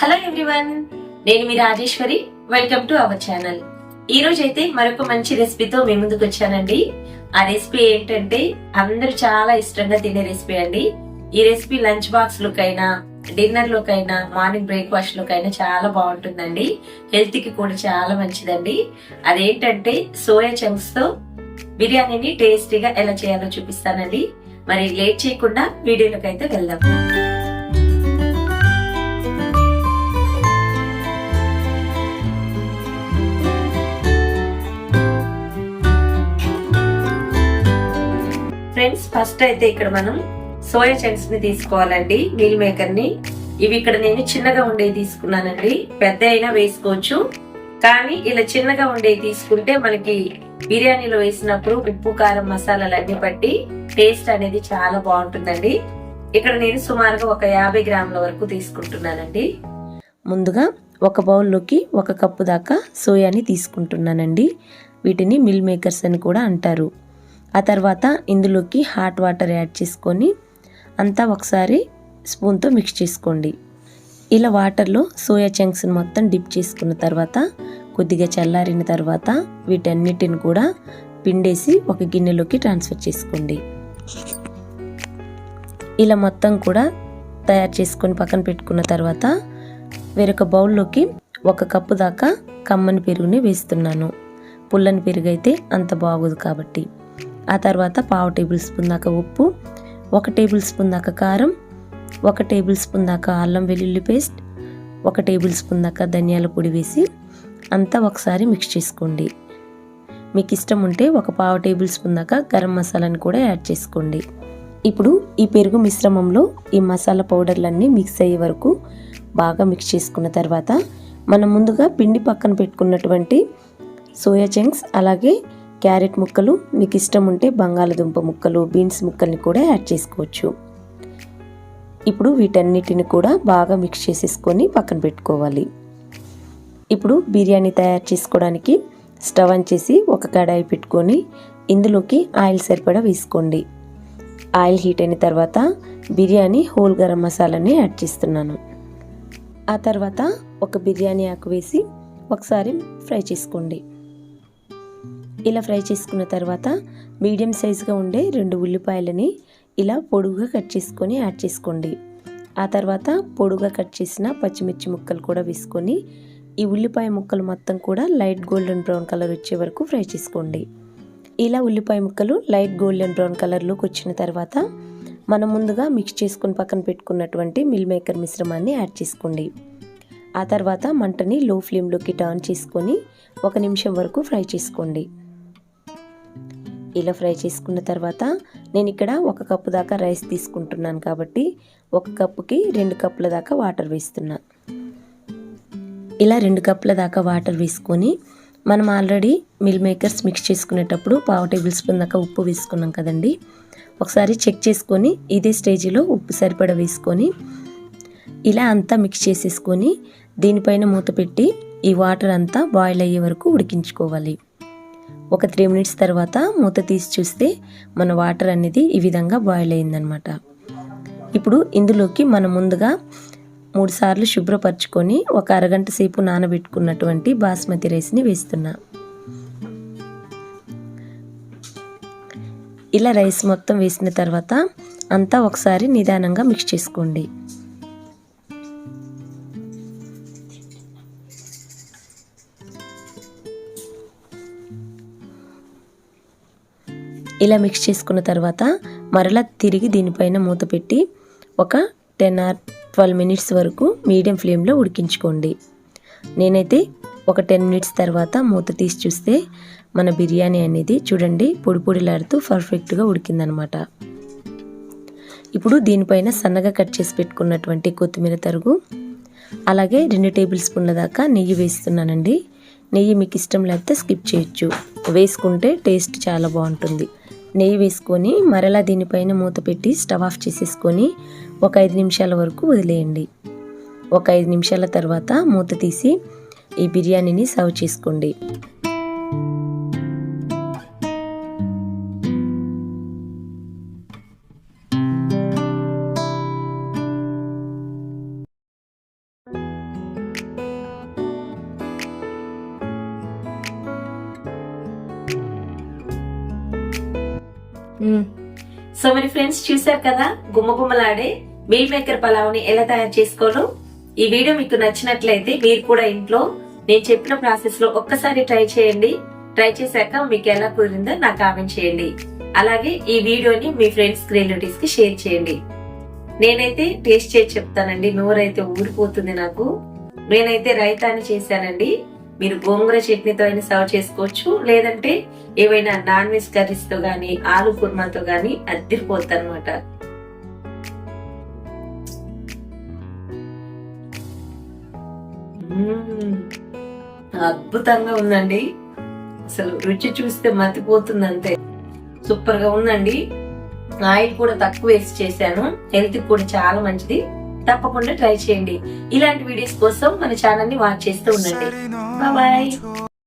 Hello everyone, నేను మీ Rajeshwari. Welcome to our channel. ఈ రోజు అయితే మరొక మంచి రెసిపీతో మీ ముందుకు వచ్చానండి. ఆ రెసిపీ ఏంటంటే అందరూ చాలా ఇష్టంగా తినే రెసిపీ అండి. ఈ రెసిపీ లంచ్ బాక్స్ లోకైనా, డిన్నర్ లోకైనా, మార్నింగ్ బ్రేక్ఫాస్ట్ లోకైనా చాలా బాగుంటుందండి. హెల్త్ కి కూడా చాలా మంచిదండి. అదేంటంటే సోయా చంక్స్ తో బిర్యానీని టేస్టీగా ఎలా చేయాలో చూపిస్తానండి. మరి లేట్ చేయకుండా వీడియోలోకి అయితే వెళ్దాం. ఫ్రెండ్స్, ఫస్ట్ అయితే ఇక్కడ మనం సోయా చంక్స్ ని తీసుకోవాలండి. మీల్ మేకర్ ని. ఇవి ఇక్కడ నేను చిన్నగా ఉండేవి తీసుకున్నానండి. పెద్ద అయినా వేసుకోవచ్చు, కానీ ఇలా చిన్నగా ఉండేవి తీసుకుంటే మనకి బిర్యానీలో వేసినప్పుడు ఉప్పు, కారం, మసాలాలు అన్ని పట్టి టేస్ట్ అనేది చాలా బాగుంటుందండి. ఇక్కడ నేను సుమారుగా ఒక 50 గ్రాముల వరకు తీసుకుంటున్నానండి. ముందుగా ఒక బౌల్లోకి 1 కప్పు దాకా సోయాని తీసుకుంటున్నానండి. వీటిని మిల్ మేకర్స్ అని కూడా అంటారు. ఆ తర్వాత ఇందులోకి హాట్ వాటర్ యాడ్ చేసుకొని అంతా ఒకసారి స్పూన్తో మిక్స్ చేసుకోండి. ఇలా వాటర్లో సోయా చంక్స్ని మొత్తం డిప్ చేసుకున్న తర్వాత కొద్దిగా చల్లారిన తర్వాత వీటన్నిటిని కూడా పిండేసి ఒక గిన్నెలోకి ట్రాన్స్ఫర్ చేసుకోండి. ఇలా మొత్తం కూడా తయారు చేసుకొని పక్కన పెట్టుకున్న తర్వాత వేరొక బౌల్లోకి 1 కప్పు దాకా కమ్మని పెరుగుని వేస్తున్నాను. పుల్లని పెరుగు అయితే అంత బాగోదు కాబట్టి. ఆ తర్వాత 1/2 టేబుల్ స్పూన్ దాకా ఉప్పు, 1 టేబుల్ స్పూన్ దాకా కారం, 1 టేబుల్ స్పూన్ దాకా అల్లం వెల్లుల్లి పేస్ట్, 1 టేబుల్ స్పూన్ దాకా ధనియాల పొడి వేసి అంతా ఒకసారి మిక్స్ చేసుకోండి. మీకు ఇష్టం ఉంటే 1/4 టేబుల్ స్పూన్ దాకా గరం మసాలాని కూడా యాడ్ చేసుకోండి. ఇప్పుడు ఈ పెరుగు మిశ్రమంలో ఈ మసాలా పౌడర్లన్నీ మిక్స్ అయ్యే వరకు బాగా మిక్స్ చేసుకున్న తర్వాత మనం ముందుగా పిండి పక్కన పెట్టుకున్నటువంటి సోయా చంక్స్, అలాగే క్యారెట్ ముక్కలు, మీకు ఇష్టం ఉంటే బంగాళదుంప ముక్కలు, బీన్స్ ముక్కల్ని కూడా యాడ్ చేసుకోవచ్చు. ఇప్పుడు వీటన్నిటిని కూడా బాగా మిక్స్ చేసేసుకొని పక్కన పెట్టుకోవాలి. ఇప్పుడు బిర్యానీ తయారు చేసుకోవడానికి స్టవ్ ఆన్ చేసి ఒక కడాయి పెట్టుకొని ఇందులోకి ఆయిల్ సరిపడా వేసుకోండి. ఆయిల్ హీట్ అయిన తర్వాత బిర్యానీ హోల్ గరం మసాలాని యాడ్ చేస్తున్నాను. ఆ తర్వాత ఒక బిర్యానీ ఆకు వేసి ఒకసారి ఫ్రై చేసుకోండి. ఇలా ఫ్రై చేసుకున్న తర్వాత మీడియం సైజుగా ఉండే 2 ఉల్లిపాయలని ఇలా పొడుగుగా కట్ చేసుకొని యాడ్ చేసుకోండి. ఆ తర్వాత పొడుగుగా కట్ చేసిన పచ్చిమిర్చి ముక్కలు కూడా వేసుకొని ఈ ఉల్లిపాయ ముక్కలు మొత్తం కూడా లైట్ గోల్డెన్ బ్రౌన్ కలర్ వచ్చే వరకు ఫ్రై చేసుకోండి. ఇలా ఉల్లిపాయ ముక్కలు లైట్ గోల్డెన్ బ్రౌన్ కలర్లోకి వచ్చిన తర్వాత మనం ముందుగా మిక్స్ చేసుకుని పక్కన పెట్టుకున్నటువంటి మిల్ మేకర్ మిశ్రమాన్ని యాడ్ చేసుకోండి. ఆ తర్వాత మంటని లో ఫ్లేమ్లోకి టర్న్ చేసుకొని 1 నిమిషం వరకు ఫ్రై చేసుకోండి. ఇలా ఫ్రై చేసుకున్న తర్వాత నేను ఇక్కడ 1 కప్పు దాకా రైస్ తీసుకుంటున్నాను కాబట్టి 1 కప్పుకి 2 కప్పుల దాకా వాటర్ వేస్తున్నా. ఇలా 2 కప్పుల దాకా వాటర్ వేసుకొని మనం ఆల్రెడీ మిల్ మేకర్స్ మిక్స్ చేసుకునేటప్పుడు 1/2 టేబుల్ స్పూన్ దాకా ఉప్పు వేసుకున్నాం కదండి. ఒకసారి చెక్ చేసుకొని ఇదే స్టేజ్లో ఉప్పు సరిపడా వేసుకొని ఇలా అంతా మిక్స్ చేసేసుకొని దీనిపైన మూత పెట్టి ఈ వాటర్ అంతా బాయిల్ అయ్యే వరకు ఉడికించుకోవాలి. ఒక 3 మినిట్స్ తర్వాత మూత తీసి చూస్తే మన వాటర్ అనేది ఈ విధంగా బాయిల్ అయిందనమాట. ఇప్పుడు ఇందులోకి మనం ముందుగా 3 సార్లు శుభ్రపరచుకొని ఒక అరగంట సేపు నానబెట్టుకున్నటువంటి బాస్మతి రైస్ని వేస్తున్నా. ఇలా రైస్ మొత్తం వేసిన తర్వాత అంతా ఒకసారి నిదానంగా మిక్స్ చేసుకోండి. ఇలా మిక్స్ చేసుకున్న తర్వాత మరలా తిరిగి దీనిపైన మూత పెట్టి ఒక 10 or 12 మినిట్స్ వరకు మీడియం ఫ్లేమ్లో ఉడికించుకోండి. నేనైతే ఒక 10 మినిట్స్ తర్వాత మూత తీసి చూస్తే మన బిర్యానీ అనేది చూడండి పొడి పొడిలాడుతూ పర్ఫెక్ట్గా ఉడికిందనమాట. ఇప్పుడు దీనిపైన సన్నగా కట్ చేసి పెట్టుకున్నటువంటి కొత్తిమీర తరుగు, అలాగే 2 టేబుల్ స్పూన్ల దాకా నెయ్యి వేస్తున్నానండి. నెయ్యి మీకు ఇష్టం లేకపోతే స్కిప్ చేయొచ్చు, వేసుకుంటే టేస్ట్ చాలా బాగుంటుంది. నెయ్యి వేసుకొని మరలా దీనిపైన మూత పెట్టి స్టవ్ ఆఫ్ చేసేసుకొని ఒక 5 నిమిషాల వరకు వదిలేయండి. ఒక 5 నిమిషాల తర్వాత మూత తీసి ఈ బిర్యానీని సర్వ్ చేసుకోండి. సో మరి ఫ్రెండ్స్, చూసారు కదా గుమ్మగుమ్మలాడే మీల్ మేకర్ పలావ్ని ఎలా తయారు చేసుకోవాలో. ఈ వీడియో మీకు నచ్చినట్లయితే మీరు కూడా ఇంట్లో నేను చెప్పిన ప్రాసెస్ లో ఒక్కసారి ట్రై చేయండి. ట్రై చేశాక మీకు ఎలా కుదిరిందో నాకు కామెంట్ చేయండి. అలాగే ఈ వీడియోని మీ ఫ్రెండ్స్ రిలేటివ్స్ కి షేర్ చేయండి. నేనైతే టేస్ట్ చేసి చెప్తానండి, నోరైతే ఊరిపోతుంది నాకు. నేనైతే రైతాని చేశానండి. మీరు గోంగూర చట్నీతో అయినా సర్వ్ చేసుకోవచ్చు, లేదంటే ఏవైనా నాన్ వెజ్ కర్రీస్ తో గానీ ఆలు కుర్మాతో గానీ అద్దరిపోతుంది అనమాట. అద్భుతంగా ఉందండి. అసలు రుచి చూస్తే మతిపోతుంది అంతే. సూపర్ గా ఉందండి. ఆయిల్ కూడా తక్కువ వేసి చేశాను. హెల్త్ కూడా చాలా మంచిది. తప్పకుండా ట్రై చేయండి. ఇలాంటి వీడియోస్ కోసం మన ఛానల్ ని వాచ్ చేస్తూ ఉండండి. బాయ్.